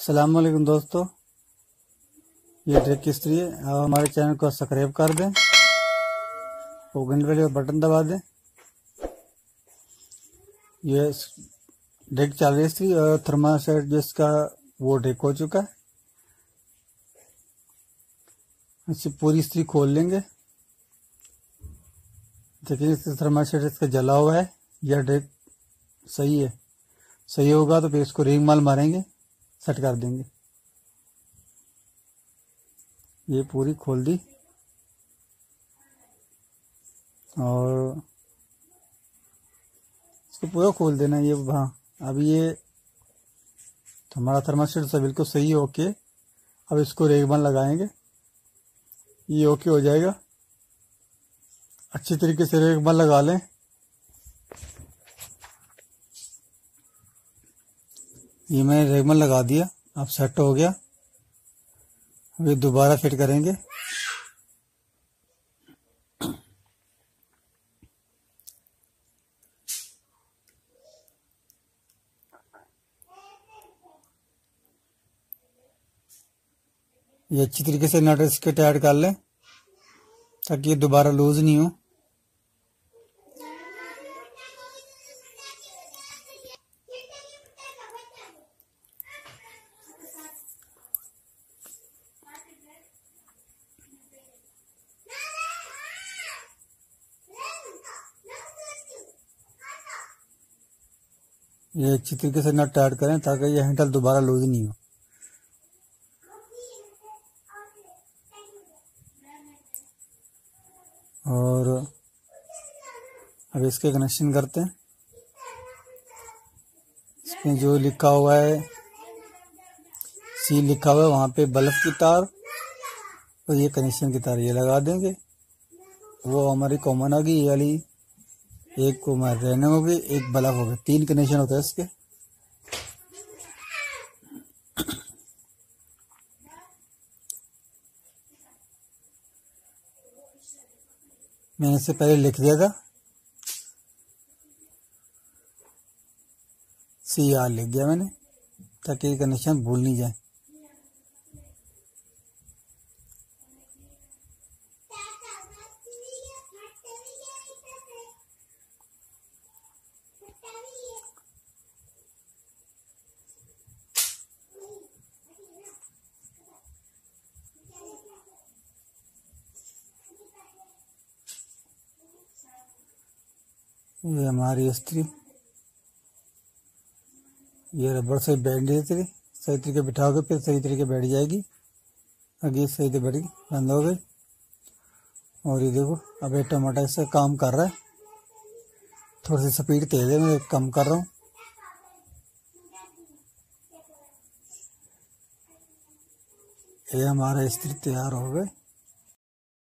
अस्सलामुअलैकुम दोस्तों, ये ड्रिक की स्त्री है। आप हमारे चैनल को सब्सक्राइब कर दें और घंटे वाले बटन दबा दें। ये ड्रिक चल रही स्त्री और थर्मासेट जिसका वो ड्रिक हो चुका है। इससे पूरी स्त्री खोल लेंगे। देखिए इसका थर्मासेट इसका जला हुआ है। यह ड्रिक सही है। सही होगा तो फिर इसको रिंग माल मारेंगे, सेट कर देंगे। ये पूरी खोल दी और इसको पूरा खोल देना। ये हाँ, अभी ये हमारा थर्मासेट से बिल्कुल सही है। ओके, अब इसको रेगमान लगाएंगे। ये ओके हो जाएगा। अच्छी तरीके से रेगमान लगा लें। ये मैंने रेगमान लगा दिया, अब सेट हो गया। अभी दोबारा फिट करेंगे। ये अच्छी तरीके से नट इसके टाइट कर लें ताकि ये दोबारा लूज नहीं हो। ये अच्छी तरीके से नट टाइट करें ताकि ये हैंडल दोबारा लूज नहीं हो। और अब इसके कनेक्शन करते हैं। इसमें जो लिखा हुआ है सी लिखा हुआ है, वहाँ पे बल्ब की तार और ये कनेक्शन की तार ये लगा देंगे। वो हमारी कॉमन होगी ये वाली। एक को रैंडम होगी, एक बल्ब होगा। 3 कनेक्शन होता है इसके। मैंने इससे पहले लिख दिया था, CR लिख दिया मैंने ताकि ये कनेक्शन भूल नहीं जाए। ये हमारी स्त्री, ये रबड़ से बैठ जाती, सही तरीके बिठाओगे फिर सही तरीके बैठ जाएगी। आगे सही से बैठी बंद हो गई। और ये देखो अब ये टमाटर से काम कर रहा है। थोड़ी सी स्पीड तेज है, मैं कम कर रहा हूँ। ये हमारा स्त्री तैयार हो गए।